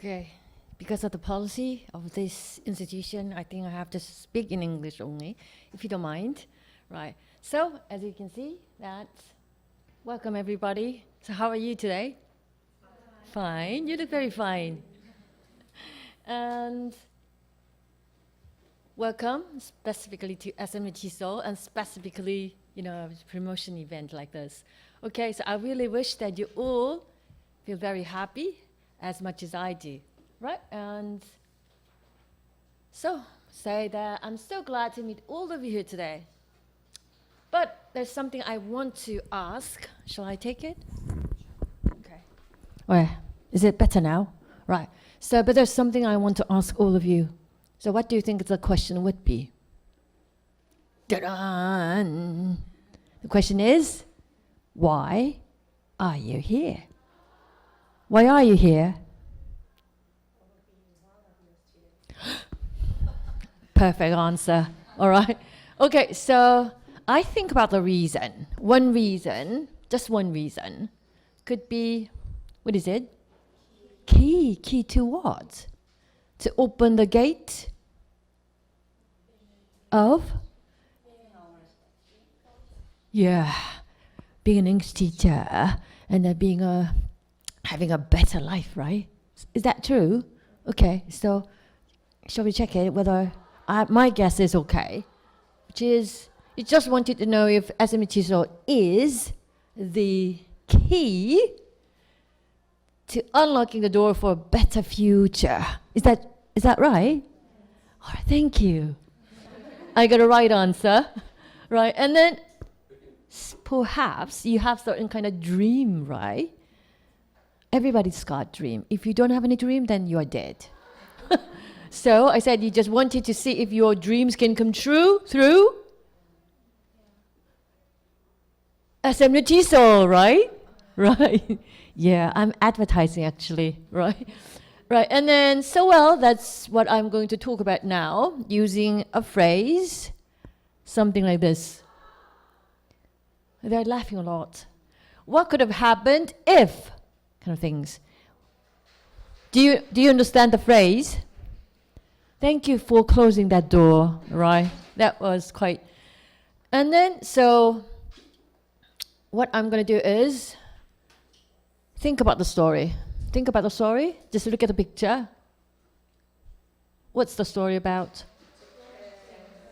Okay, because of the policy of this institution, I think I have to speak in English only, if you don't mind. Right, so as you can see, welcome everybody. So how are you today? Fine, you look very fine. And welcome specifically to TESOL and specifically, promotion event like this. Okay, so I really wish that you all feel very happy as much as I do, right? And so say that I'm so glad to meet all of you here today. But there's something I want to ask. Shall I take it? Okay. Oh, is it better now? Right. So, but there's something I want to ask all of you. So what do you think the question would be? Ta-da! The question is, why are you here? Why are you here? Perfect answer. All right. Okay, so I think about the reason. One reason, just one reason, could be, what is it? Key. Key to what? To open the gate of? Yeah, being an English teacher and then having a better life, right? Is that true? Okay, so shall we check it whether my guess is okay, which is you just wanted to know if TESOL is the key to unlocking the door for a better future. Is that right? Oh, thank you. I got a right answer, right? And then perhaps you have certain kind of dream, right? Everybody's got dream. If you don't have any dream, then you are dead. So I said you just wanted to see if your dreams can come true through TESOL, right? Right. Yeah, I'm advertising actually, right? Right, and then, that's what I'm going to talk about now, using a phrase, something like this. They're laughing a lot. What could have happened if, kind of things. Do you understand the phrase? Thank you for closing that door, right? That was quite. And then, so what I'm going to do is think about the story. Think about the story. Just look at the picture. What's the story about?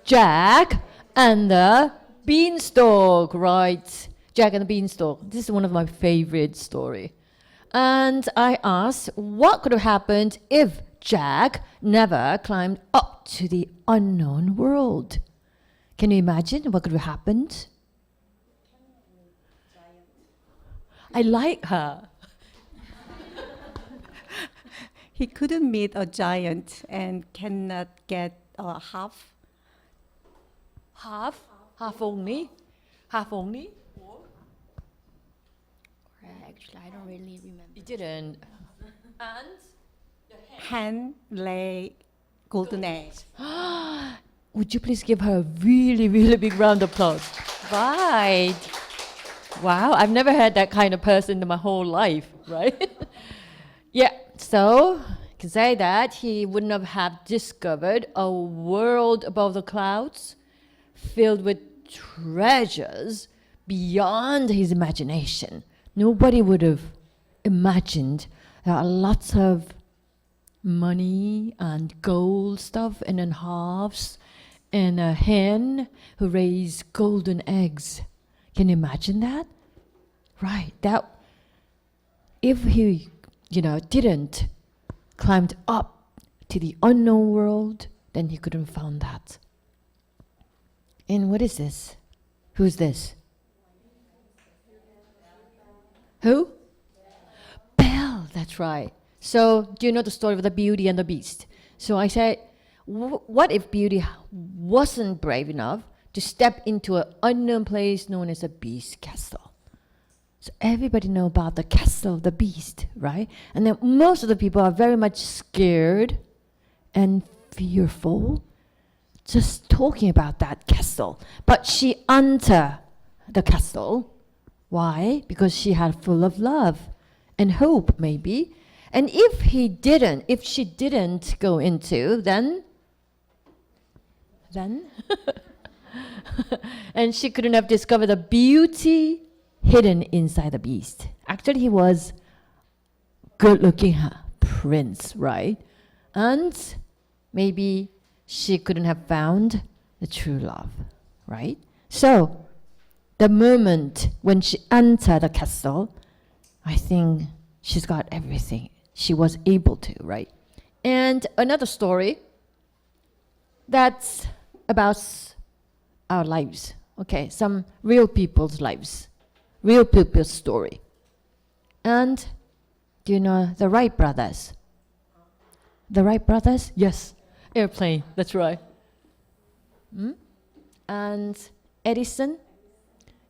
Jack and the Beanstalk, right? Jack and the Beanstalk. This is one of my favorite stories. And I asked, what could have happened if Jack never climbed up to the unknown world? Can you imagine what could have happened? I like her. He couldn't meet a giant and cannot get half. Half only? Half only? Actually, I don't really remember. You didn't. And? Hen lay golden eggs. Would you please give her a really, really big round of applause? Right. Wow, I've never had that kind of person in my whole life, right? Yeah, so you can say that he wouldn't have discovered a world above the clouds filled with treasures beyond his imagination. Nobody would have imagined there are lots of money and gold stuff and then halves and a hen who raised golden eggs. Can you imagine that? Right, that if he, didn't climbed up to the unknown world, then he couldn't found that. And what is this? Who's this? Who? Belle, that's right. So do you know the story of the Beauty and the Beast? So I said, what if Beauty wasn't brave enough to step into an unknown place known as a Beast Castle? So everybody know about the castle of the Beast, right? And then most of the people are very much scared and fearful just talking about that castle. But she entered the castle. Why? Because she had full of love and hope, maybe. And if she didn't go into, then, and she couldn't have discovered the beauty hidden inside the beast. Actually, he was good-looking prince, right? And maybe she couldn't have found the true love, right? So, the moment when she entered the castle, I think she's got everything she was able to, right? And another story that's about our lives, okay? Some real people's lives, real people's story. And do you know the Wright brothers? The Wright brothers? Yes, airplane, that's right. And Edison,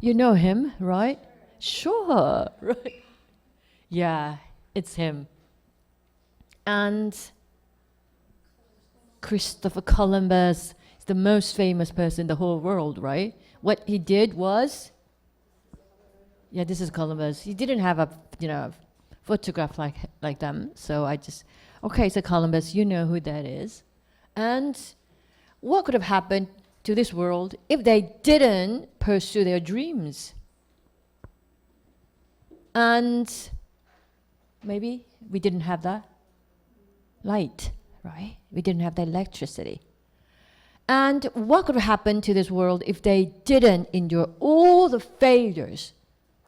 you know him, right? Sure, right? Yeah, it's him. And Christopher Columbus is the most famous person in the whole world, right? What he did was, yeah, this is Columbus. He didn't have a, photograph like them. So I just, okay, so Columbus, you know who that is. And what could have happened to this world if they didn't pursue their dreams? And maybe we didn't have that light, right? We didn't have the electricity. And what could happen to this world if they didn't endure all the failures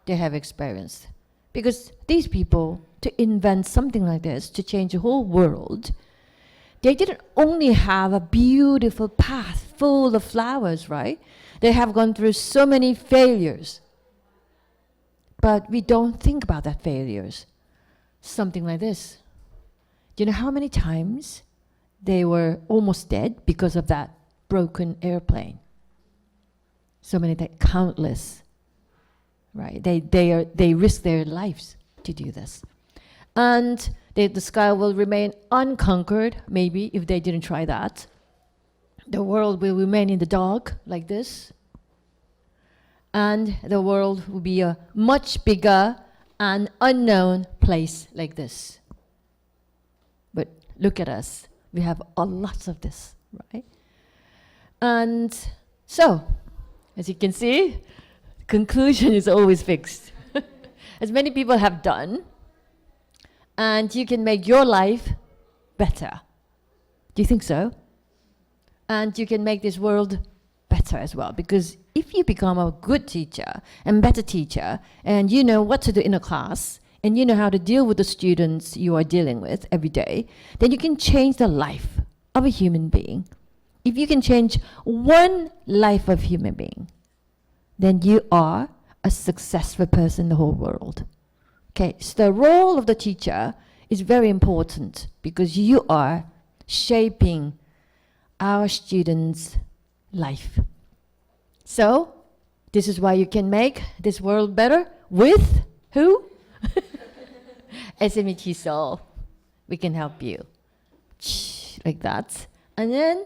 they have experienced? Because these people, to invent something like this, to change the whole world, they didn't only have a beautiful path full of flowers, right? They have gone through so many failures. But we don't think about that failures. Something like this. Do you know how many times they were almost dead because of that broken airplane? So many, countless, right? They risk their lives to do this. And the sky will remain unconquered, maybe, if they didn't try that. The world will remain in the dark, like this. And the world will be a much bigger and unknown place like this. But look at us. We have a lot of this, right? And so, as you can see, conclusion is always fixed. As many people have done, and you can make your life better. Do you think so? And you can make this world better as well, because if you become a good teacher and better teacher, and you know what to do in a class, and you know how to deal with the students you are dealing with every day, then you can change the life of a human being. If you can change one life of human being, then you are a successful person in the whole world. Okay, so the role of the teacher is very important because you are shaping our students' life. So, this is why you can make this world better with who? SME TESOL. We can help you. Like that. And then,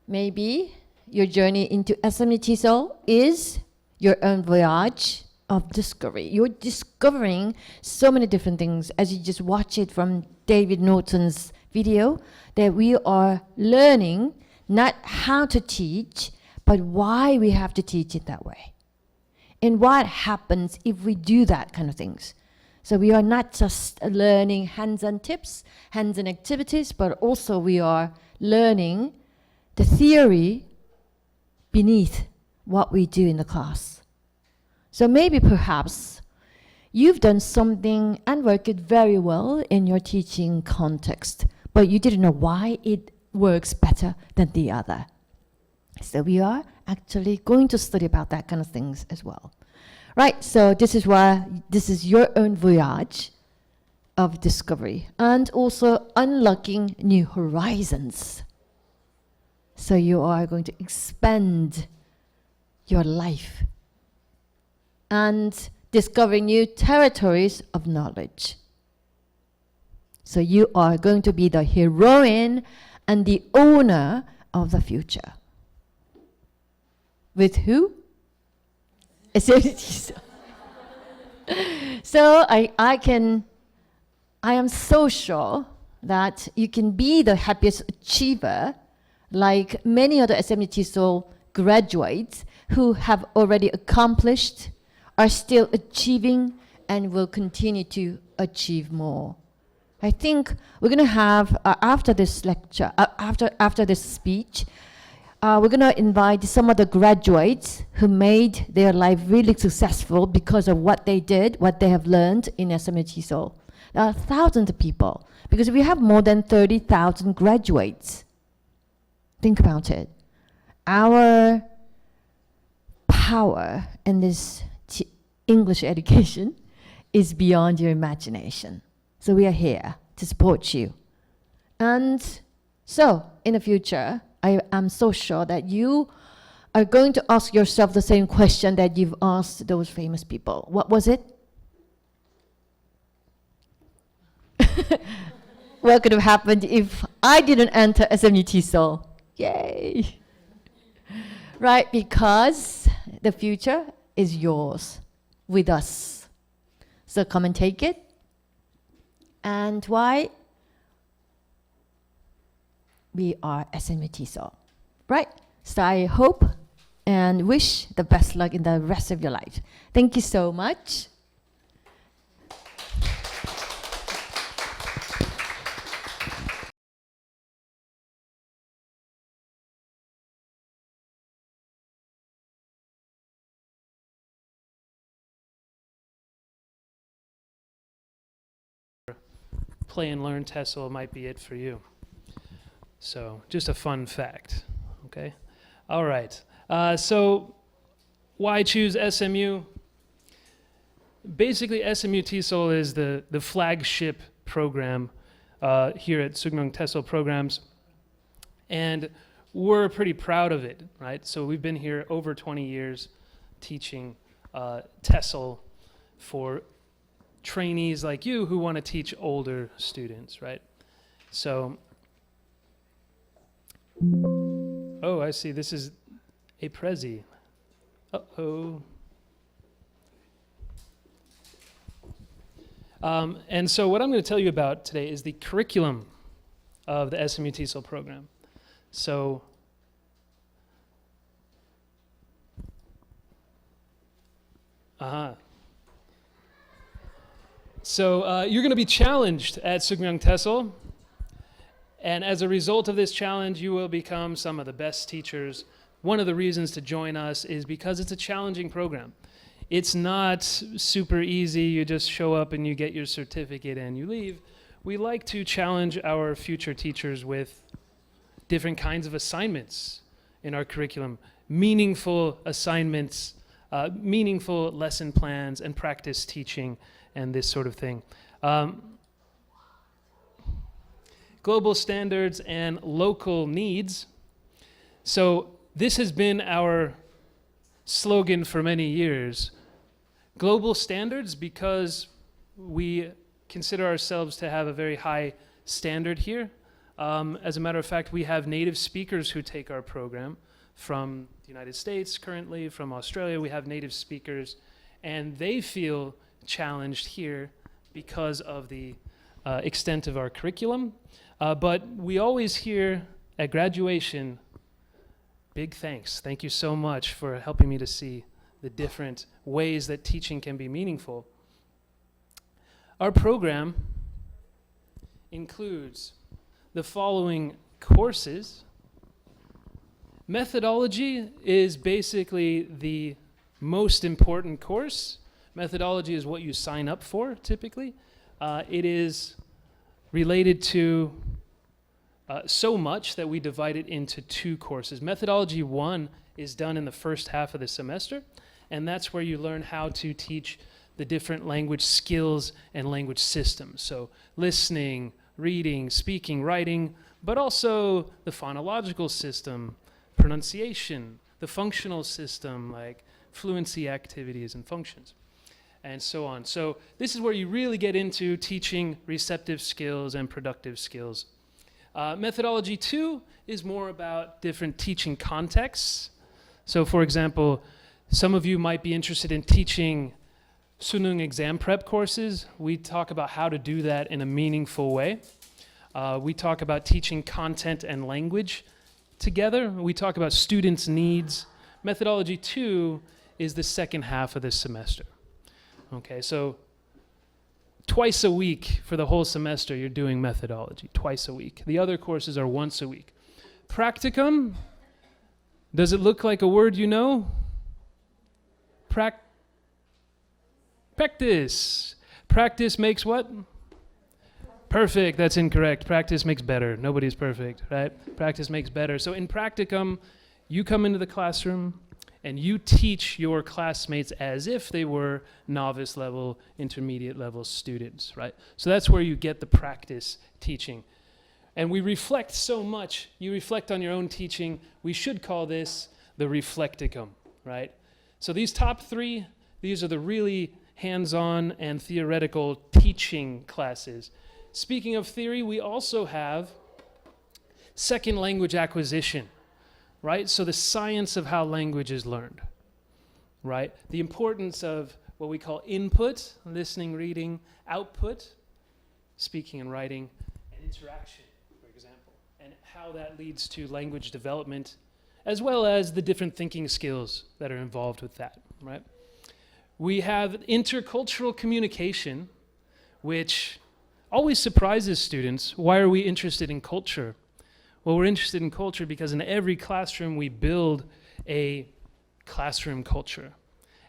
maybe your journey into SME TESOL is your own voyage of discovery. You're discovering so many different things as you just watch it from David Norton's video, that we are learning not how to teach, but why we have to teach it that way. And what happens if we do that kind of things. So we are not just learning hands-on tips, hands-on activities, but also we are learning the theory beneath what we do in the class. So maybe perhaps you've done something and worked it very well in your teaching context, but you didn't know why it works better than the other. So we are actually going to study about that kind of things as well. Right, so this is why this is your own voyage of discovery and also unlocking new horizons. So you are going to expand your life and discover new territories of knowledge. So you are going to be the heroine and the owner of the future. With who? So I can I am so sure that you can be the happiest achiever like many other SMU TESOL graduates who have already accomplished, are still achieving, and will continue to achieve more. I think we're going to have, after this lecture, after this speech, we're going to invite some of the graduates who made their life really successful because of what they did, what they have learned in SMU TESOL. There are thousands of people, because we have more than 30,000 graduates. Think about it. Our power in this English education is beyond your imagination. So we are here to support you. And so, in the future, I am so sure that you are going to ask yourself the same question that you've asked those famous people. What was it? What could have happened if I didn't enter SMU TESOL? Yay! Right, because the future is yours with us. So come and take it. And why? We are SMU TESOL, right? So I hope and wish the best luck in the rest of your life. Thank you so much. Play and learn TESOL might be it for you. So just a fun fact, okay? All right, so why choose SMU? Basically, SMU TESOL is the flagship program here at 숙명테솔 programs, and we're pretty proud of it, right? So we've been here over 20 years teaching TESOL for trainees like you who want to teach older students, right? So, oh, I see, this is a Prezi. Uh-oh. And so what I'm going to tell you about today is the curriculum of the SMU TESOL program. So, So you're going to be challenged at 숙명테솔, and as a result of this challenge, you will become some of the best teachers. One of the reasons to join us is because it's a challenging program. It's not super easy. You just show up and you get your certificate and you leave. We like to challenge our future teachers with different kinds of assignments in our curriculum, meaningful assignments, meaningful lesson plans, and practice teaching, and this sort of thing. Global standards and local needs. So this has been our slogan for many years. Global standards because we consider ourselves to have a very high standard here. As a matter of fact, we have native speakers who take our program from the United States currently, from Australia. We have native speakers, and they feel challenged here because of the extent of our curriculum. But we always hear at graduation, big thanks. Thank you so much for helping me to see the different ways that teaching can be meaningful. Our program includes the following courses. Methodology is basically the most important course. Methodology is what you sign up for, typically. It is related to so much that we divide it into two courses. Methodology 1 is done in the first half of the semester, and that's where you learn how to teach the different language skills and language systems. So listening, reading, speaking, writing, but also the phonological system, pronunciation, the functional system, like fluency activities and functions, and so on. So this is where you really get into teaching receptive skills and productive skills. Methodology 2 is more about different teaching contexts. So for example, some of you might be interested in teaching 수능 exam prep courses, we talk about how to do that in a meaningful way. We talk about teaching content and language together. We talk about students' needs. Methodology 2 is the second half of this semester. Okay, so twice a week for the whole semester you're doing methodology, twice a week. The other courses are once a week. Practicum, does it look like a word you know? Practice. Practice makes what? Perfect, that's incorrect. Practice makes better. Nobody's perfect, right? Practice makes better. So in practicum, you come into the classroom and you teach your classmates as if they were novice level, intermediate level students, right? So that's where you get the practice teaching. And we reflect so much. You reflect on your own teaching. We should call this the reflecticum, right? So these top 3, these are the really hands-on and theoretical teaching classes. Speaking of theory, we also have second language acquisition, right? So the science of how language is learned, right? The importance of what we call input, listening, reading, output, speaking and writing, and interaction, for example, and how that leads to language development, as well as the different thinking skills that are involved with that, right? We have intercultural communication, which always surprises students. Why are we interested in culture? Well, we're interested in culture because in every classroom we build a classroom culture.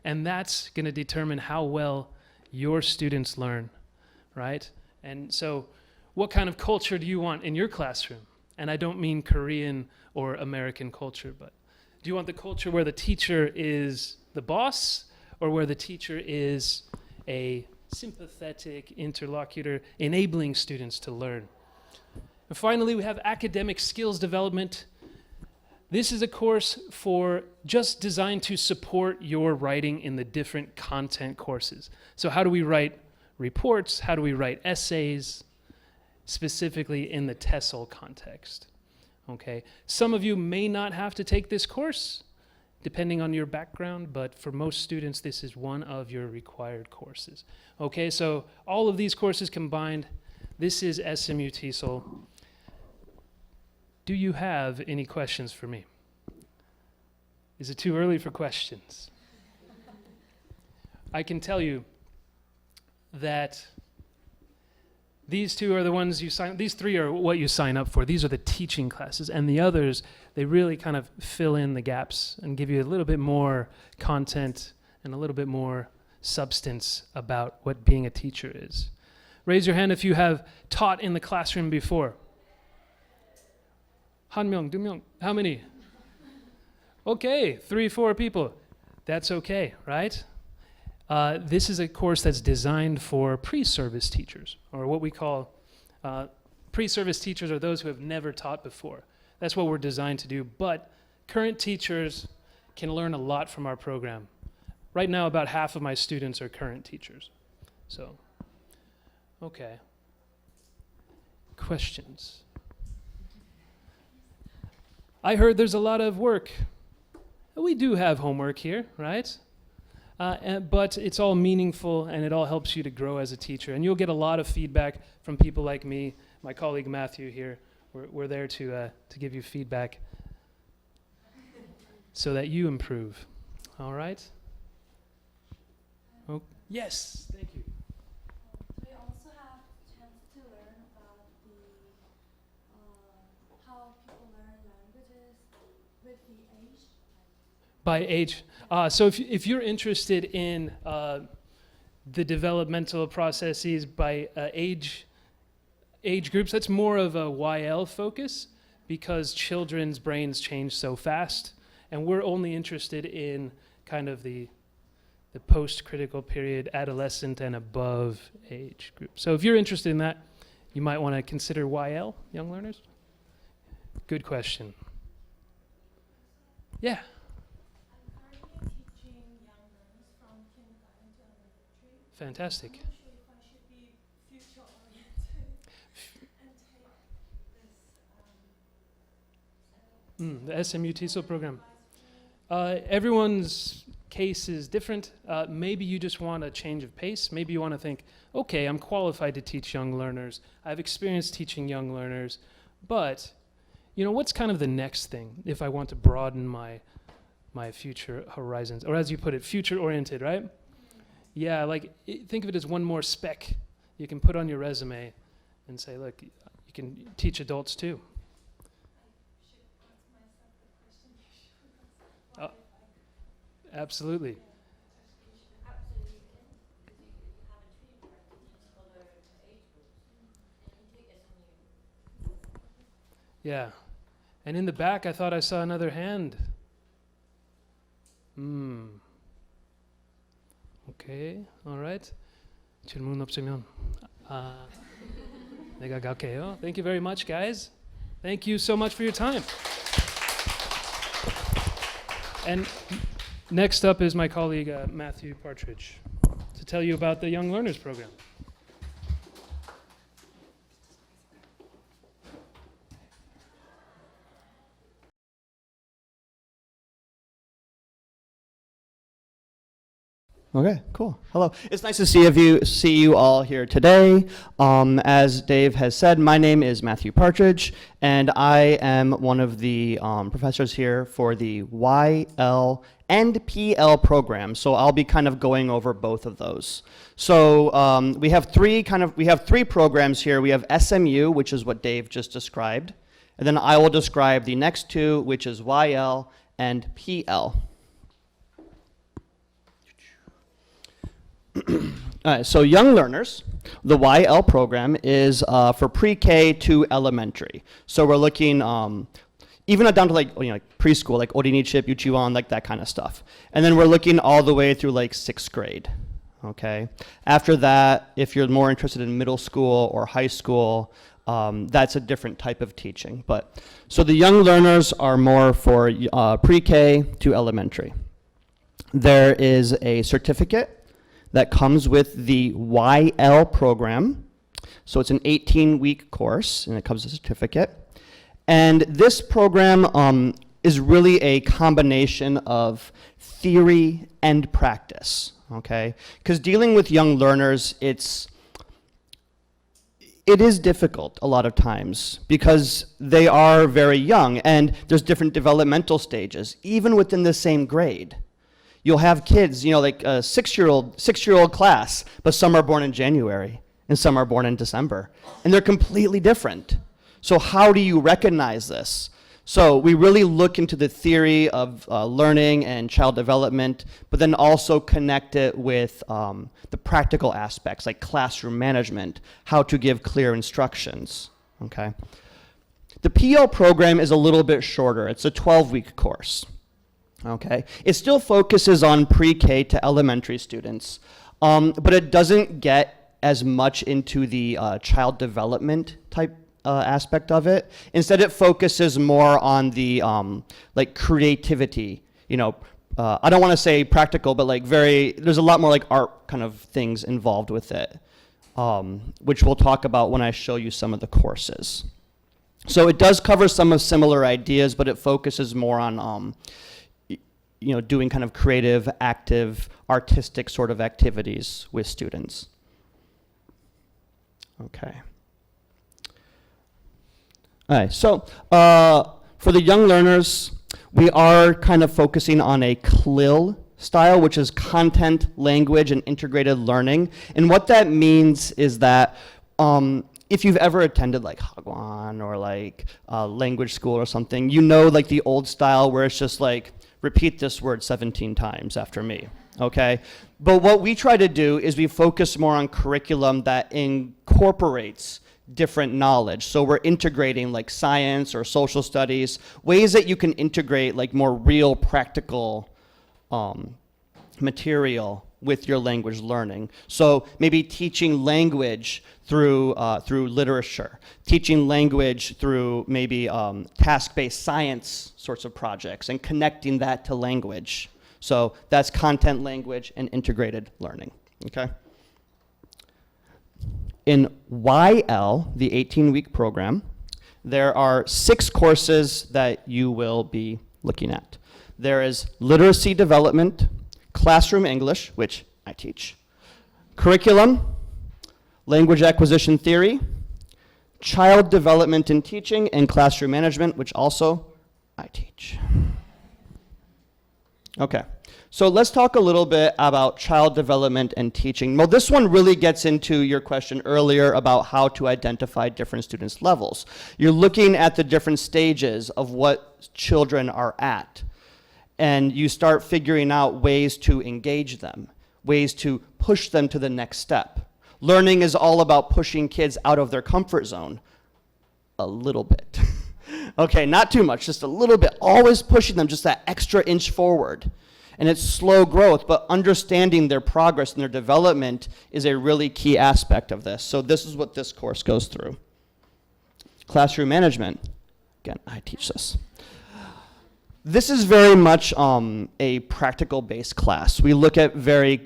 And that's going to determine how well your students learn, right? And so what kind of culture do you want in your classroom? And I don't mean Korean or American culture, but do you want the culture where the teacher is the boss, or where the teacher is a sympathetic interlocutor enabling students to learn? And finally, we have academic skills development. This is a course for just designed to support your writing in the different content courses. So how do we write reports? How do we write essays, specifically in the TESOL context? Okay, some of you may not have to take this course, depending on your background, but for most students, this is one of your required courses. Okay, so all of these courses combined, this is SMU TESOL. Do you have any questions for me? Is it too early for questions? I can tell you that these 2 are the ones you sign, these 3 are what you sign up for. These are the teaching classes, and the others, they really kind of fill in the gaps and give you a little bit more content and a little bit more substance about what being a teacher is. Raise your hand if you have taught in the classroom before. 한 명, 두 명, how many? Okay, 3, 4 people. That's okay, right? This is a course that's designed for pre-service teachers, or what we call pre-service teachers are those who have never taught before. That's what we're designed to do, but current teachers can learn a lot from our program. Right now, about half of my students are current teachers. So, okay. Questions? I heard there's a lot of work. We do have homework here, right? But it's all meaningful and it all helps you to grow as a teacher. And you'll get a lot of feedback from people like me, my colleague Matthew here. We're there to give you feedback so that you improve. All right? Oh, yes, thank you. We also have chance to learn about how people learn languages with the age. By age. So if you're interested in the developmental processes by age groups, that's more of a YL focus because children's brains change so fast, and we're only interested in kind of the post-critical period, adolescent and above age group. So if you're interested in that, you might want to consider YL, young learners. Good question. Yeah. Fantastic. I'm not sure if I should be future-oriented and take this. The SMU TESOL program. Everyone's case is different. Maybe you just want a change of pace. Maybe you want to think, okay, I'm qualified to teach young learners. I have experience teaching young learners. But, you know, what's kind of the next thing if I want to broaden my future horizons? Or as you put it, future-oriented, right? Yeah, like think of it as one more spec you can put on your resume and say, look, you can teach adults too. Absolutely. Yeah. And in the back, I thought I saw another hand. Okay, all right. 질문 없으면 내가 갈게요. Thank you very much, guys. Thank you so much for your time. And next up is my colleague Matthew Partridge to tell you about the Young Learners Program. Okay, cool. Hello. It's nice to see you all here today. As Dave has said, my name is Matthew Partridge, and I am one of the professors here for the YL and PL program. So I'll be kind of going over both of those. So we have three programs here. We have SMU, which is what Dave just described, and then I will describe the next two, which is YL and PL. So young learners, the YL program is for pre-K to elementary. So we're looking even down to like preschool, like 어린이집, 유치원, like that kind of stuff. And then we're looking all the way through like 6th grade. Okay. After that, if you're more interested in middle school or high school, that's a different type of teaching. But so the young learners are more for pre-K to elementary. There is a certificate that comes with the YL program. So it's an 18-week course, and it comes with a certificate. And this program is really a combination of theory and practice, okay? Because dealing with young learners, it is difficult a lot of times because they are very young, and there's different developmental stages, even within the same grade. You'll have kids, like a six-year-old class, but some are born in January and some are born in December, and they're completely different. So how do you recognize this? So we really look into the theory of learning and child development, but then also connect it with the practical aspects like classroom management, how to give clear instructions, okay? The PL program is a little bit shorter. It's a 12-week course. Okay, it still focuses on pre-K to elementary students, but it doesn't get as much into the child development type aspect of it. Instead, it focuses more on the like creativity. I don't want to say practical, but like there's a lot more like art kind of things involved with it, which we'll talk about when I show you some of the courses. So it does cover some of similar ideas, but it focuses more on doing kind of creative, active, artistic sort of activities with students. Okay. All right, so for the young learners, we are kind of focusing on a CLIL style, which is content, language, and integrated learning. And what that means is that if you've ever attended like Hagwon or like language school or something, like the old style where it's just like, repeat this word 17 times after me, okay? But what we try to do is we focus more on curriculum that incorporates different knowledge. So we're integrating like science or social studies, ways that you can integrate like more real practical material with your language learning. So maybe teaching language through literature, teaching language through maybe task-based science sorts of projects and connecting that to language. So that's content, language, and integrated learning, okay? In YL, the 18-week program, there are 6 courses that you will be looking at. There is literacy development, classroom English, which I teach, curriculum, language acquisition theory, child development in teaching, and classroom management, which also I teach. Okay, so let's talk a little bit about child development and teaching. Well, this one really gets into your question earlier about how to identify different students' levels. You're looking at the different stages of what children are at, and you start figuring out ways to engage them, ways to push them to the next step. Learning is all about pushing kids out of their comfort zone a little bit. Okay, not too much, just a little bit. Always pushing them just that extra inch forward. And it's slow growth, but understanding their progress and their development is a really key aspect of this. So this is what this course goes through. Classroom management. Again, I teach this. This is very much a practical-based class. We look at very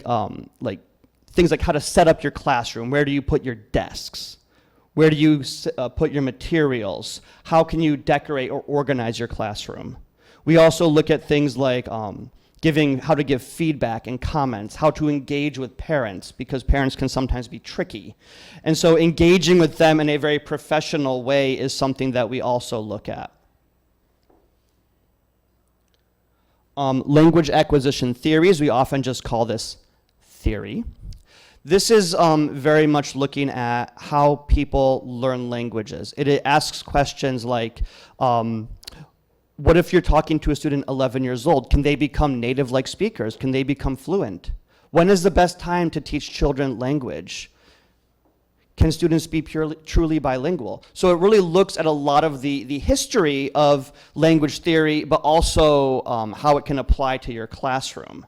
like things like how to set up your classroom. Where do you put your desks? Where do you put your materials? How can you decorate or organize your classroom? We also look at things like how to give feedback and comments, how to engage with parents, because parents can sometimes be tricky. And so engaging with them in a very professional way is something that we also look at. Language acquisition theories, we often just call this theory. This is very much looking at how people learn languages. It asks questions like, what if you're talking to a student 11 years old? Can they become native-like speakers? Can they become fluent? When is the best time to teach children language? Can students be truly bilingual? So it really looks at a lot of the history of language theory, but also how it can apply to your classroom.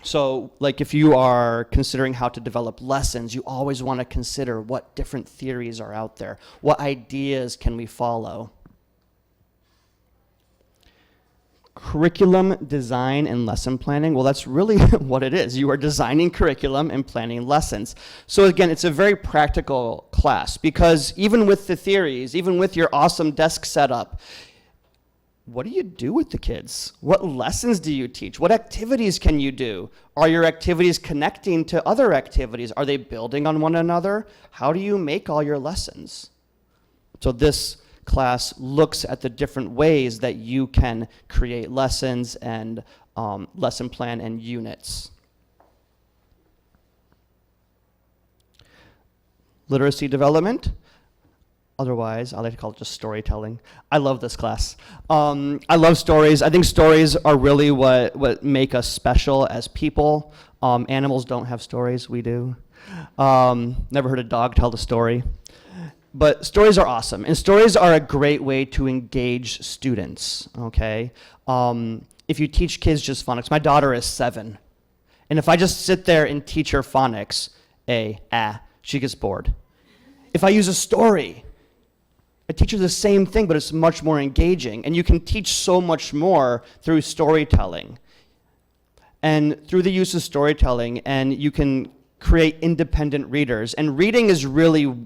So like if you are considering how to develop lessons, you always want to consider what different theories are out there. What ideas can we follow? Curriculum design and lesson planning, well, that's really what it is. You are designing curriculum and planning lessons. So again, it's a very practical class because even with the theories, even with your awesome desk setup, what do you do with the kids? What lessons do you teach? What activities can you do? Are your activities connecting to other activities? Are they building on one another? How do you make all your lessons? So this class looks at the different ways that you can create lessons and lesson plan and units. Literacy development. Otherwise, I like to call it just storytelling. I love this class. I love stories. I think stories are really what make us special as people. Animals don't have stories, we do. Never heard a dog tell the story. But stories are awesome, and stories are a great way to engage students, okay? If you teach kids just phonics, my daughter is 7, and if I just sit there and teach her phonics, she gets bored. If I use a story, I teach her the same thing, but it's much more engaging, and you can teach so much more through storytelling. And through the use of storytelling, and you can create independent readers, and reading is really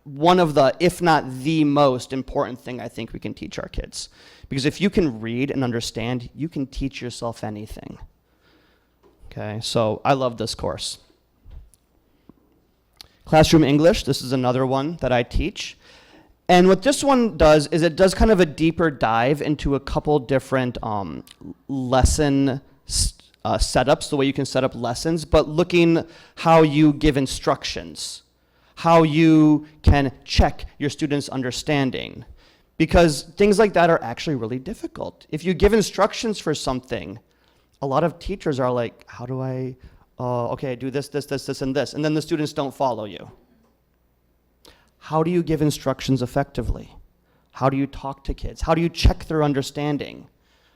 one of the, if not the most important thing I think we can teach our kids. Because if you can read and understand, you can teach yourself anything. Okay, so I love this course. Classroom English, this is another one that I teach. And what this one does is it does kind of a deeper dive into a couple different lesson setups, the way you can set up lessons, but looking how you give instructions, how you can check your students' understanding. Because things like that are actually really difficult. If you give instructions for something, a lot of teachers are like, how do I, okay, do this, and this, and then the students don't follow you. How do you give instructions effectively? How do you talk to kids? How do you check their understanding?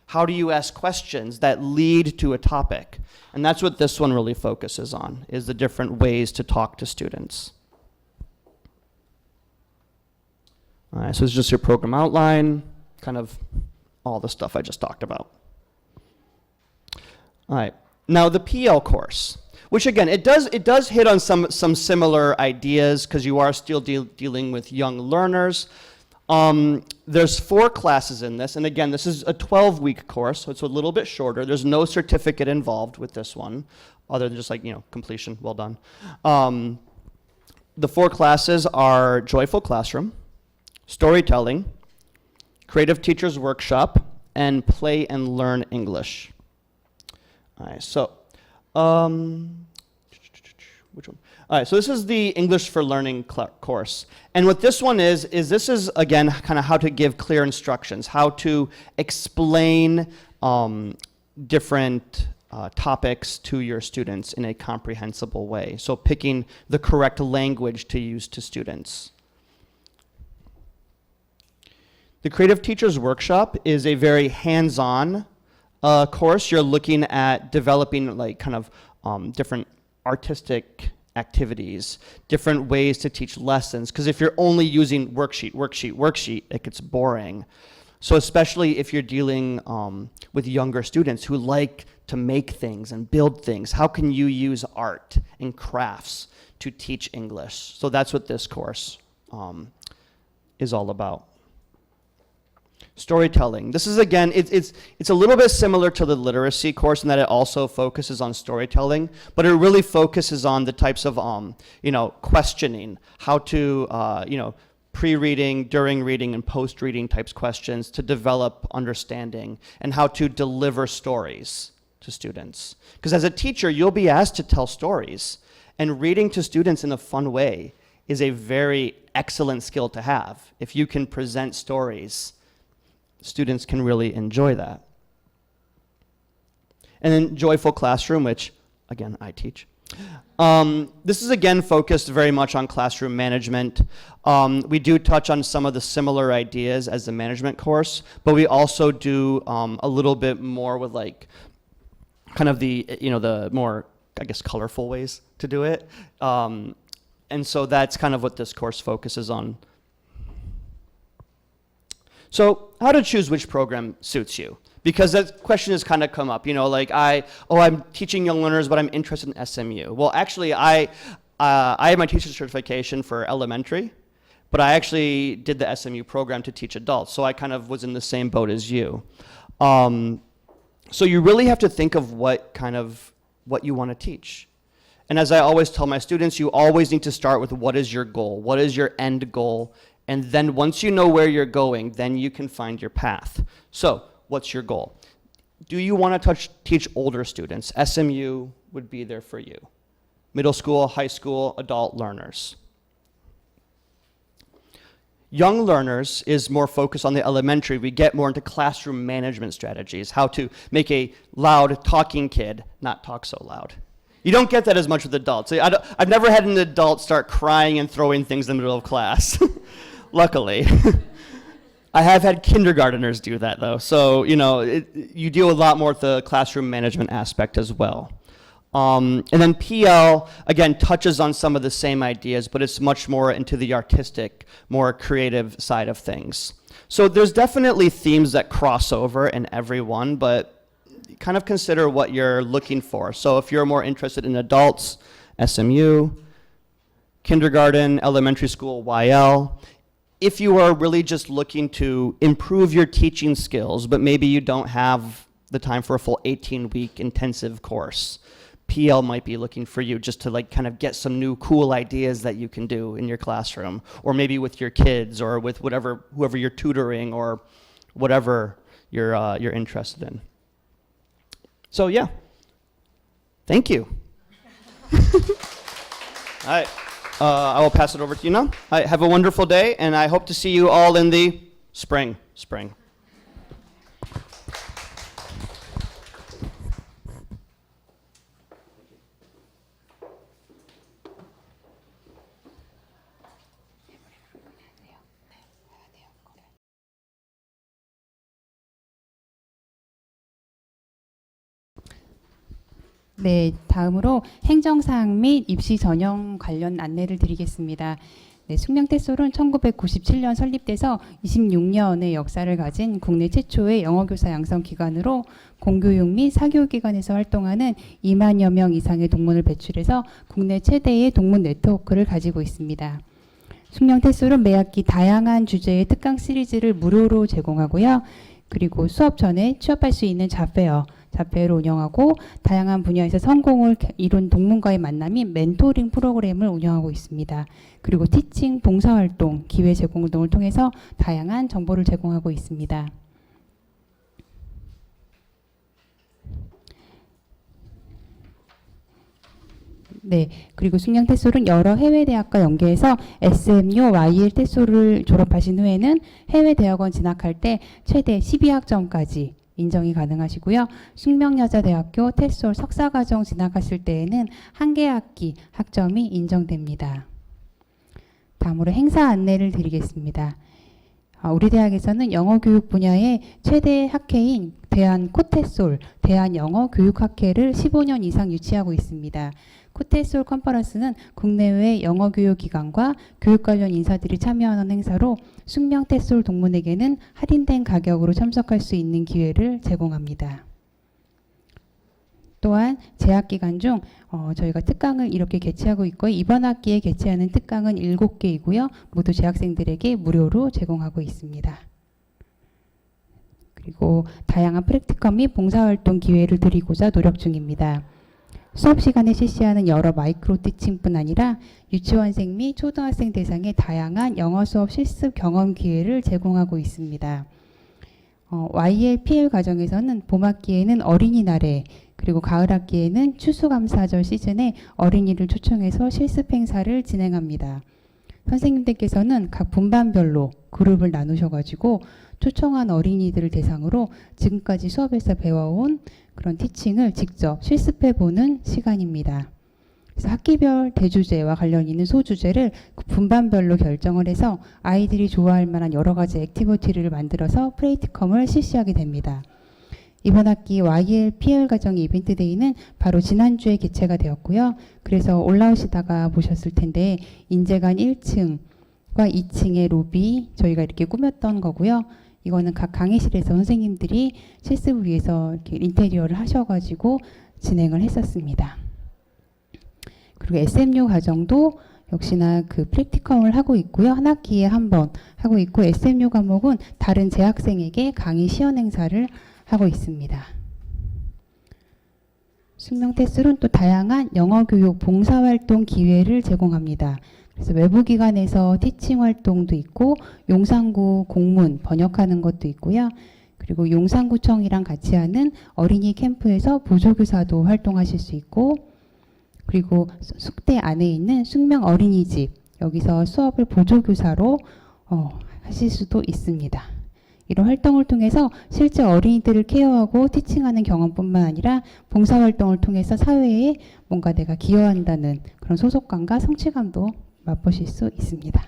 How do you ask questions that lead to a topic? And that's what this one really focuses on, is the different ways to talk to students. All right, so it's just your program outline, kind of all the stuff I just talked about. All right, now the PL course, which again, it does hit on some similar ideas because you are still dealing with young learners. There's 4 classes in this, and again, this is a 12-week course, so it's a little bit shorter. There's no certificate involved with this one, other than just like, completion, well done. The 4 classes are Joyful Classroom, Storytelling, Creative Teachers Workshop, and Play and Learn English. All right, so, which one? All right, so this is the English for Learning course. And what this one is this is, again, kind of how to give clear instructions, how to explain different topics to your students in a comprehensible way. So picking the correct language to use to students. The Creative Teachers Workshop is a very hands-on course. You're looking at developing like kind of different artistic activities, different ways to teach lessons, because if you're only using worksheet, it gets boring. So especially if you're dealing with younger students who like to make things and build things, how can you use art and crafts to teach English? So that's what this course is all about. Storytelling. This is, again, it's a little bit similar to the literacy course in that it also focuses on storytelling, but it really focuses on the types of, questioning, how to, pre-reading, during reading, and post-reading types questions to develop understanding, and how to deliver stories to students. Because as a teacher, you'll be asked to tell stories, and reading to students in a fun way is a very excellent skill to have. If you can present stories, students can really enjoy that. And then Joyful Classroom, which, again, I teach. This is, again, focused very much on classroom management. We do touch on some of the similar ideas as the management course, but we also do a little bit more with, like, kind of the, the more, I guess, colorful ways to do it. And so that's kind of what this course focuses on. So how to choose which program suits you? Because that question has kind of come up, I'm teaching young learners, but I'm interested in SMU. Well, actually, I have my teacher certification for elementary, but I actually did the SMU program to teach adults, so I kind of was in the same boat as you. So you really have to think of what you want to teach. And as I always tell my students, you always need to start with what is your goal? What is your end goal? And then once you know where you're going, then you can find your path. So what's your goal? Do you want to teach older students? SMU would be there for you. Middle school, high school, adult learners. Young learners is more focused on the elementary. We get more into classroom management strategies, how to make a loud talking kid not talk so loud. You don't get that as much with adults. I've never had an adult start crying and throwing things in the middle of class. Luckily. I have had kindergarteners do that, though. So, you deal a lot more with the classroom management aspect as well. And then PL, again, touches on some of the same ideas, but it's much more into the artistic, more creative side of things. So there's definitely themes that cross over in every one, but kind of consider what you're looking for. So if you're more interested in adults, SMU, kindergarten, elementary school, YL. If you are really just looking to improve your teaching skills, but maybe you don't have the time for a full 18-week intensive course, PL might be looking for you just to kind of get some new cool ideas that you can do in your classroom, or maybe with your kids, or with whoever you're tutoring, or whatever you're interested in. So yeah, thank you. All right. I will pass it over to you now. Have a wonderful day, and I hope to see you all in the spring. 네, 다음으로 행정사항 및 입시 전형 관련 안내를 드리겠습니다. 네, 숙명테솔은 1997년 설립돼서 26년의 역사를 가진 국내 최초의 영어교사 양성 기관으로 공교육 및 사교육기관에서 활동하는 2만여 명 이상의 동문을 배출해서 국내 최대의 동문 네트워크를 가지고 있습니다. 숙명테솔은 매학기 다양한 주제의 특강 시리즈를 무료로 제공하고요. 그리고 수업 전에 취업할 수 있는 자페어를 운영하고 다양한 분야에서 성공을 이룬 동문과의 만남인 멘토링 프로그램을 운영하고 있습니다. 그리고 티칭, 봉사활동, 기회 제공 등을 통해서 다양한 정보를 제공하고 있습니다. 네, 그리고 숙명테솔은 여러 해외 대학과 연계해서 SMU, YL 테솔을 졸업하신 후에는 해외 대학원 진학할 때 최대 12학점까지 인정이 가능하시고요. 숙명여자대학교 테솔 석사과정 진학하실 때에는 한 개 학기 학점이 인정됩니다. 다음으로 행사 안내를 드리겠습니다. 우리 대학에서는 영어 교육 분야의 최대 학회인 대한코테솔, 대한영어교육학회를 15년 이상 유치하고 있습니다. 코테솔 컨퍼런스는 국내외 영어 교육 기관과 교육 관련 인사들이 참여하는 행사로 숙명테솔 동문에게는 할인된 가격으로 참석할 수 있는 기회를 제공합니다. 또한 재학 기간 중 저희가 특강을 이렇게 개최하고 있고 이번 학기에 개최하는 특강은 7개이고요. 모두 재학생들에게 무료로 제공하고 있습니다. 그리고 다양한 프랙티컴 및 봉사활동 기회를 드리고자 노력 중입니다. 수업 시간에 실시하는 여러 마이크로 티칭뿐 아니라 유치원생 및 초등학생 대상의 다양한 영어 수업 실습 경험 기회를 제공하고 있습니다. YL, PL 과정에서는 봄학기에는 어린이날에 그리고 가을학기에는 추수감사절 시즌에 어린이를 초청해서 실습 행사를 진행합니다. 선생님들께서는 각 분반별로 그룹을 나누셔가지고 초청한 어린이들을 대상으로 지금까지 수업에서 배워온 그런 티칭을 직접 실습해보는 시간입니다. 그래서 학기별 대주제와 관련 있는 소주제를 그 분반별로 결정을 해서 아이들이 좋아할 만한 여러 가지 액티비티를 만들어서 프레이티컴을 실시하게 됩니다. 이번 학기 YL, PL 과정 이벤트 데이는 바로 지난주에 개최가 되었고요. 그래서 올라오시다가 보셨을 텐데 인재관 1층과 2층의 로비 저희가 이렇게 꾸몄던 거고요. 이거는 각 강의실에서 선생님들이 실습을 위해서 이렇게 인테리어를 하셔가지고 진행을 했었습니다. 그리고 SMU 과정도 역시나 그 프랙티컴을 하고 있고요. 한 학기에 한 번 하고 있고 SMU 과목은 다른 재학생에게 강의 시연 행사를 하고 있습니다. 숙명테솔은 또 다양한 영어교육 봉사활동 기회를 제공합니다. 그래서 외부기관에서 티칭 활동도 있고 용산구 공문 번역하는 것도 있고요. 그리고 용산구청이랑 같이 하는 어린이 캠프에서 보조교사도 활동하실 수 있고 그리고 숙대 안에 있는 숙명 어린이집 여기서 수업을 보조교사로 하실 수도 있습니다. 이런 활동을 통해서 실제 어린이들을 케어하고 티칭하는 경험뿐만 아니라 봉사활동을 통해서 사회에 뭔가 내가 기여한다는 그런 소속감과 성취감도 맛보실 수 있습니다.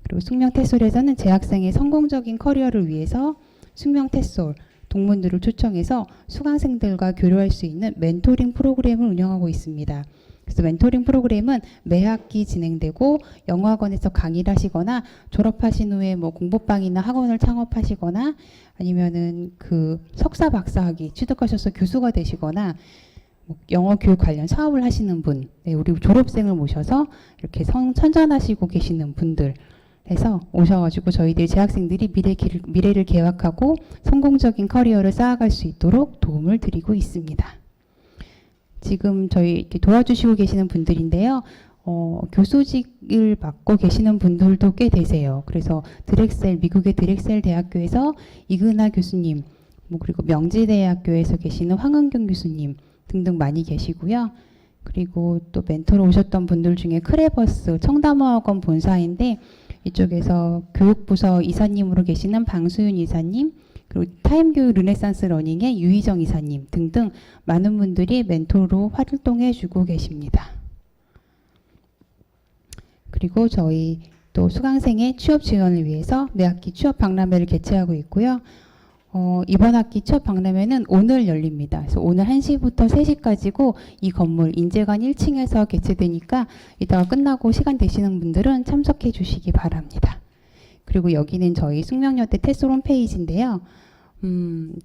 그리고 숙명테솔에서는 재학생의 성공적인 커리어를 위해서 숙명테솔 동문들을 초청해서 수강생들과 교류할 수 있는 멘토링 프로그램을 운영하고 있습니다. 그래서 멘토링 프로그램은 매 학기 진행되고 영어학원에서 강의를 하시거나 졸업하신 후에 뭐 공부방이나 학원을 창업하시거나 아니면은 그 석사 박사학위 취득하셔서 교수가 되시거나 영어 교육 관련 사업을 하시는 분, 우리 졸업생을 모셔서 이렇게 선전하시고 계시는 분들 해서 오셔가지고 저희들 재학생들이 미래를 계획하고 성공적인 커리어를 쌓아갈 수 있도록 도움을 드리고 있습니다. 지금 저희 이렇게 도와주시고 계시는 분들인데요. 교수직을 맡고 계시는 분들도 꽤 되세요. 그래서 미국의 드렉셀 대학교에서 이근하 교수님, 그리고 명지대학교에서 계시는 황은경 교수님 등등 많이 계시고요. 그리고 또 멘토로 오셨던 분들 중에 크레버스 청담어학원 본사인데 이쪽에서 교육부서 이사님으로 계시는 방수윤 이사님, 그리고 타임교육 르네상스 러닝의 유희정 이사님 등등 많은 분들이 멘토로 활동해 주고 계십니다. 그리고 저희 또 수강생의 취업 지원을 위해서 매학기 취업 박람회를 개최하고 있고요. 이번 학기 취업 박람회는 오늘 열립니다. 그래서 오늘 1시부터 3시까지고 이 건물 인재관 1층에서 개최되니까 이따가 끝나고 시간 되시는 분들은 참석해 주시기 바랍니다. 그리고 여기는 저희 숙명여대 테솔 홈페이지인데요.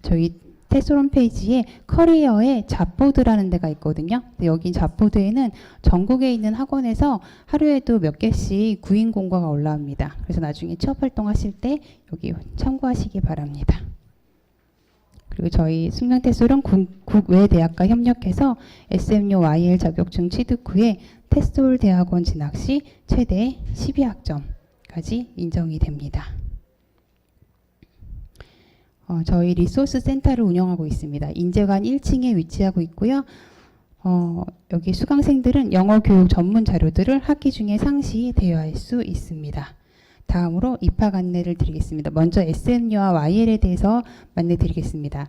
저희 테솔 홈페이지에 커리어에 잡보드라는 데가 있거든요. 여기 잡보드에는 전국에 있는 학원에서 하루에도 몇 개씩 구인 공고가 올라옵니다. 그래서 나중에 취업 활동하실 때 여기 참고하시기 바랍니다. 그리고 저희 숙명테솔은 국외대학과 협력해서 SMU YL 자격증 취득 후에 테솔 대학원 진학 시 최대 12학점까지 인정이 됩니다. 저희 리소스 센터를 운영하고 있습니다. 인재관 1층에 위치하고 있고요. 여기 수강생들은 영어 교육 전문 자료들을 학기 중에 상시 대여할 수 있습니다. 다음으로 입학 안내를 드리겠습니다. 먼저 SMU와 YL에 대해서 안내 드리겠습니다.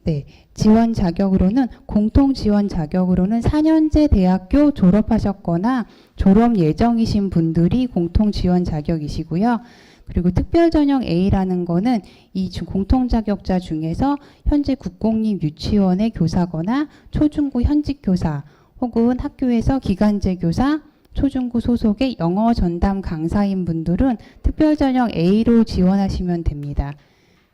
네, 지원 자격으로는 공통 지원 자격으로는 4년제 대학교 졸업하셨거나 졸업 예정이신 분들이 공통 지원 자격이시고요. 그리고 특별 전형 A라는 거는 이 공통 자격자 중에서 현재 국공립 유치원의 교사거나 초중고 현직 교사 혹은 학교에서 기간제 교사 초중고 소속의 영어 전담 강사인 분들은 특별 전형 A로 지원하시면 됩니다.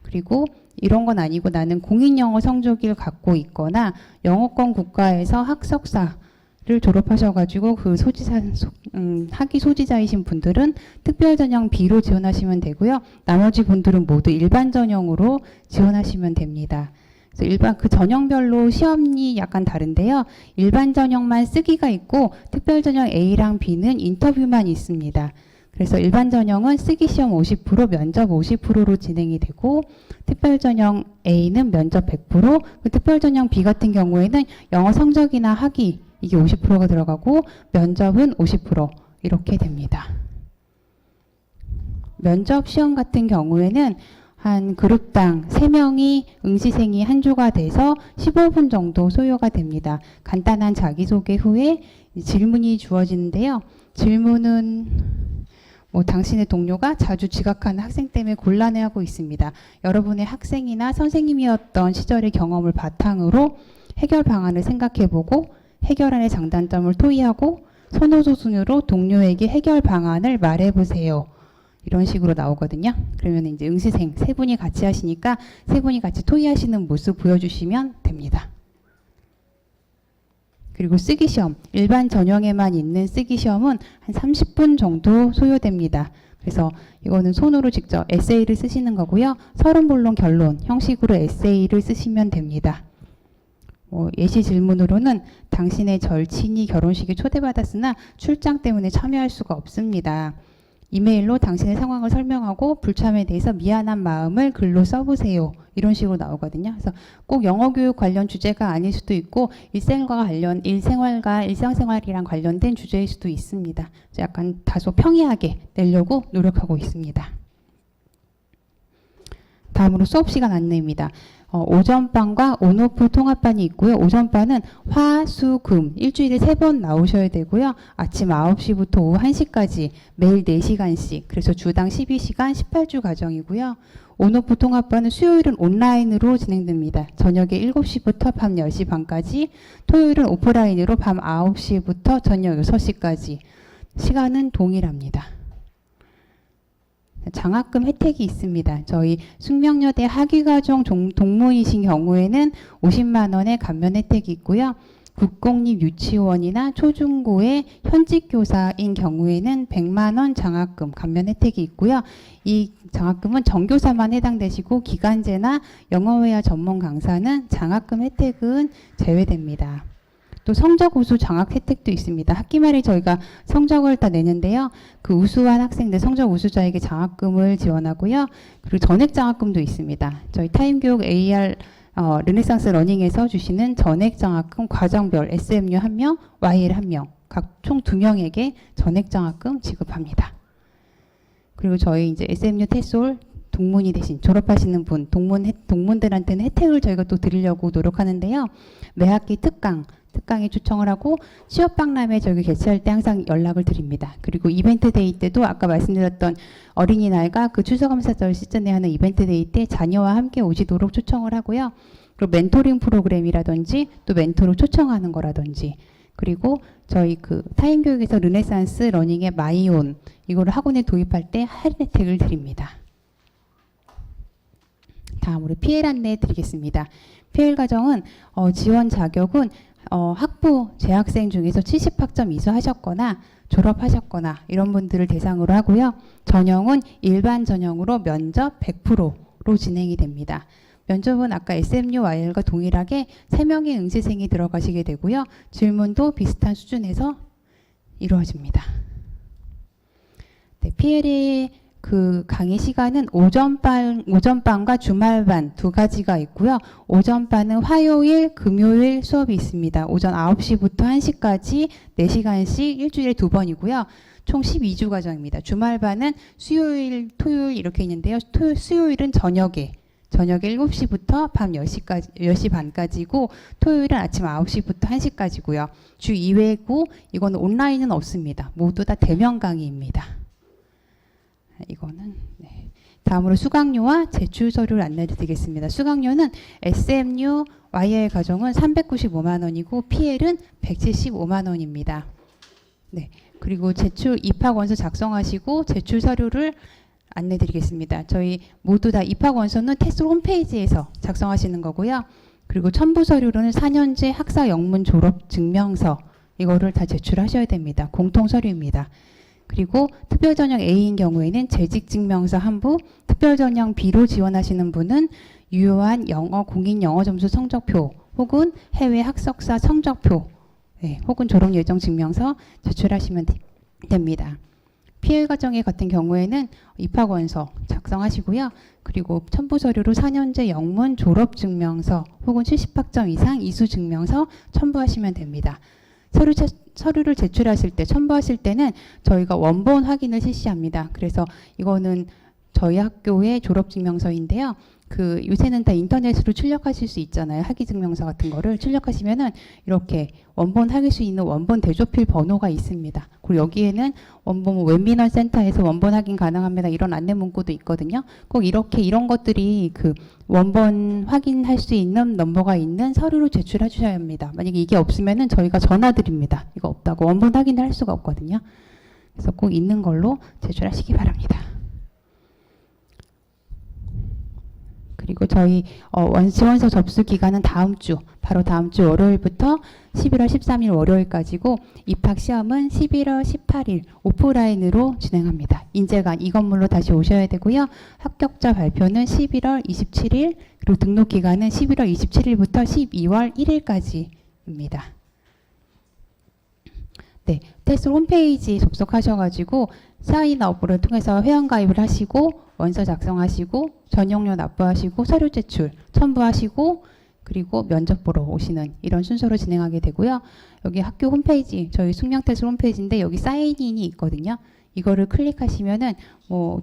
그리고 이런 건 아니고 나는 공인 영어 성적을 갖고 있거나 영어권 국가에서 학석사를 졸업하셔가지고 그 학위 소지자이신 분들은 특별 전형 B로 지원하시면 되고요. 나머지 분들은 모두 일반 전형으로 지원하시면 됩니다. 그래서 일반 그 전형별로 시험이 약간 다른데요. 일반 전형만 쓰기가 있고 특별 전형 A랑 B는 인터뷰만 있습니다. 그래서 일반 전형은 쓰기 시험 50%, 면접 50%로 진행이 되고 특별 전형 A는 면접 100%, 그 특별 전형 B 같은 경우에는 영어 성적이나 학위 이게 50%가 들어가고 면접은 50% 이렇게 됩니다. 면접 시험 같은 경우에는 한 그룹당 3명이 응시생이 한 조가 돼서 15분 정도 소요가 됩니다. 간단한 자기소개 후에 질문이 주어지는데요. 질문은 당신의 동료가 자주 지각하는 학생 때문에 곤란해하고 있습니다. 여러분의 학생이나 선생님이었던 시절의 경험을 바탕으로 해결 방안을 생각해보고 해결안의 장단점을 토의하고 선호도 순으로 동료에게 해결 방안을 말해보세요. 이런 식으로 나오거든요. 그러면 이제 응시생 3분이 같이 하시니까 3분이 같이 토의하시는 모습 보여주시면 됩니다. 그리고 쓰기 시험, 일반 전형에만 있는 쓰기 시험은 한 30분 정도 소요됩니다. 그래서 이거는 손으로 직접 에세이를 쓰시는 거고요. 서론본론 결론 형식으로 에세이를 쓰시면 됩니다. 예시 질문으로는 당신의 절친이 결혼식에 초대받았으나 출장 때문에 참여할 수가 없습니다. 이메일로 당신의 상황을 설명하고 불참에 대해서 미안한 마음을 글로 써보세요. 이런 식으로 나오거든요. 그래서 꼭 영어 교육 관련 주제가 아닐 수도 있고 일상생활이랑 관련된 주제일 수도 있습니다. 약간 다소 평이하게 내려고 노력하고 있습니다. 다음으로 수업 시간 안내입니다. 오전반과 온오프 통합반이 있고요. 오전반은 화, 수, 금 일주일에 3번 나오셔야 되고요. 아침 9시부터 오후 1시까지 매일 4시간씩 그래서 주당 12시간 18주 과정이고요. 온오프 통합반은 수요일은 온라인으로 진행됩니다. 저녁에 7시부터 밤 10시 반까지 토요일은 오프라인으로 밤 9시부터 저녁 6시까지 시간은 동일합니다. 장학금 혜택이 있습니다. 저희 숙명여대 학위과정 동문이신 경우에는 50만 원의 감면 혜택이 있고요. 국공립 유치원이나 초중고의 현직 교사인 경우에는 100만 원 장학금 감면 혜택이 있고요. 이 장학금은 전교사만 해당되시고 기간제나 영어회화 전문 강사는 장학금 혜택은 제외됩니다. 또 성적 우수 장학 혜택도 있습니다. 학기 말에 저희가 성적을 다 내는데요. 그 우수한 학생들 성적 우수자에게 장학금을 지원하고요. 그리고 전액 장학금도 있습니다. 저희 타임교육 AR 르네상스 러닝에서 주시는 전액 장학금 과정별 SMU 1명, YL 1명 각 총 2명에게 전액 장학금 지급합니다. 그리고 저희 이제 SMU 테솔 동문이 되신 졸업하시는 분 동문들한테는 혜택을 저희가 또 드리려고 노력하는데요. 매 학기 특강에 초청을 하고 취업 박람회 저희 개최할 때 항상 연락을 드립니다. 그리고 이벤트 데이 때도 아까 말씀드렸던 어린이날과 그 추수감사절 시즌에 하는 이벤트 데이 때 자녀와 함께 오시도록 초청을 하고요. 그리고 멘토링 프로그램이라든지 또 멘토로 초청하는 거라든지 그리고 저희 그 타임교육에서 르네상스 러닝의 마이온 이거를 학원에 도입할 때 할인 혜택을 드립니다. 다음으로 PL 안내 드리겠습니다. PL 과정은 지원 자격은 학부 재학생 중에서 70학점 이수하셨거나 졸업하셨거나 이런 분들을 대상으로 하고요. 전형은 일반 전형으로 면접 100%로 진행이 됩니다. 면접은 아까 SMU YL과 동일하게 3명의 응시생이 들어가시게 되고요. 질문도 비슷한 수준에서 이루어집니다. 네, PL의 그 강의 시간은 오전반과 주말반 두 가지가 있고요. 오전반은 화요일, 금요일 수업이 있습니다. 오전 9시부터 1시까지 4시간씩 일주일에 2번이고요. 총 12주 과정입니다. 주말반은 수요일, 토요일 이렇게 있는데요. 수요일은 저녁에 7시부터 밤 10시까지, 10시 반까지고 토요일은 아침 9시부터 1시까지고요. 주 2회고 이건 온라인은 없습니다. 모두 다 대면 강의입니다. 이거는 네. 다음으로 수강료와 제출 서류를 안내드리겠습니다. 수강료는 SMU YL 과정은 395만 원이고 PL은 175만 원입니다. 네. 그리고 제출 입학원서 작성하시고 제출 서류를 안내드리겠습니다. 저희 모두 다 입학원서는 테솔 홈페이지에서 작성하시는 거고요. 그리고 첨부 서류로는 4년제 학사 영문 졸업 증명서 이거를 다 제출하셔야 됩니다. 공통 서류입니다. 그리고 특별전형 A인 경우에는 재직증명서 한 부, 특별전형 B로 지원하시는 분은 유효한 영어 공인 영어 점수 성적표 혹은 해외 학석사 성적표 네, 혹은 졸업 예정 증명서 제출하시면 됩니다. PL 과정의 같은 경우에는 입학원서 작성하시고요. 그리고 첨부 서류로 4년제 영문 졸업 증명서 혹은 70학점 이상 이수 증명서 첨부하시면 됩니다. 서류를 제출하실 때, 첨부하실 때는 저희가 원본 확인을 실시합니다. 그래서 이거는 저희 학교의 졸업증명서인데요. 요새는 다 인터넷으로 출력하실 수 있잖아요. 학위증명서 같은 거를 출력하시면은 이렇게 원본 확인할 수 있는 원본 대조필 번호가 있습니다. 그리고 여기에는 원본 웹민원 센터에서 원본 확인 가능합니다. 이런 안내 문구도 있거든요. 꼭 이렇게 이런 것들이 원본 확인할 수 있는 넘버가 있는 서류로 제출해 주셔야 합니다. 만약에 이게 없으면은 저희가 전화 드립니다. 이거 없다고 원본 확인을 할 수가 없거든요. 그래서 꼭 있는 걸로 제출하시기 바랍니다. 그리고 저희 지원서 접수 기간은 바로 다음 주 월요일부터 11월 13일 월요일까지고 입학 시험은 11월 18일 오프라인으로 진행합니다. 인재관 이 건물로 다시 오셔야 되고요. 합격자 발표는 11월 27일 그리고 등록 기간은 11월 27일부터 12월 1일까지입니다. 네, 테솔 홈페이지 접속하셔가지고 사인업을 통해서 회원가입을 하시고 원서 작성하시고 전용료 납부하시고 서류 제출 첨부하시고 그리고 면접 보러 오시는 이런 순서로 진행하게 되고요. 여기 학교 홈페이지 저희 숙명테솔 홈페이지인데 여기 사인인이 있거든요. 이거를 클릭하시면은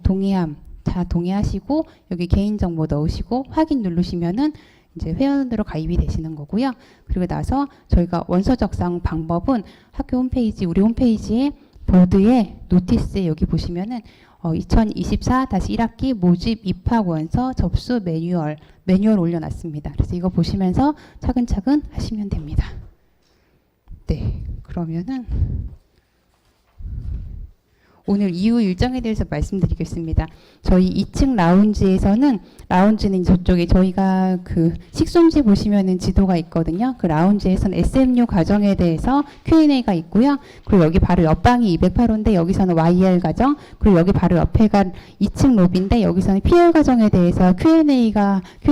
동의함 다 동의하시고 여기 개인정보 넣으시고 확인 누르시면은 이제 회원으로 가입이 되시는 거고요. 그리고 나서 저희가 원서 작성 방법은 학교 홈페이지 우리 홈페이지에 보드에 노티스에 여기 보시면은 2024-1학기 모집 입학 원서 접수 매뉴얼 올려놨습니다. 그래서 이거 보시면서 차근차근 하시면 됩니다. 네, 그러면은 오늘 이후 일정에 대해서 말씀드리겠습니다. 저희 2층 라운지는 저쪽에 저희가 식솜지 보시면은 지도가 있거든요. 그 라운지에서는 SMU 과정에 대해서 Q&A가 있고요. 그리고 여기 바로 옆방이 208호인데 여기서는 YL 과정, 그리고 여기 바로 옆에가 2층 로비인데 여기서는 PL 과정에 대해서 Q&A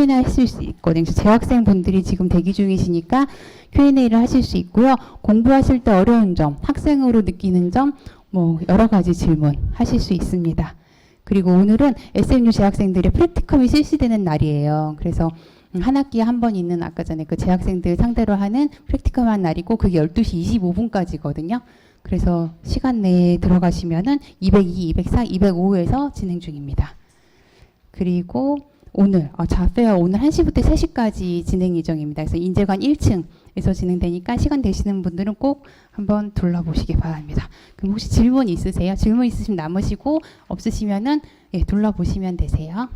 하실 수 있거든요. 재학생분들이 지금 대기 중이시니까 Q&A를 하실 수 있고요. 공부하실 때 어려운 점, 학생으로 느끼는 점, 여러 가지 질문 하실 수 있습니다. 그리고 오늘은 SMU 재학생들의 프랙티컴이 실시되는 날이에요. 그래서 한 학기에 한 번 있는 아까 전에 그 재학생들 상대로 하는 프랙티컴 한 날이고 그게 12시 25분까지거든요. 그래서 시간 내에 들어가시면은 202, 204, 205에서 진행 중입니다. 그리고 오늘 자페어 오늘 1시부터 3시까지 진행 예정입니다. 그래서 인재관 1층에서 진행되니까 시간 되시는 분들은 꼭 한번 둘러보시기 바랍니다. 그럼 혹시 질문 있으세요? 질문 있으시면 남으시고 없으시면은 둘러보시면 되세요.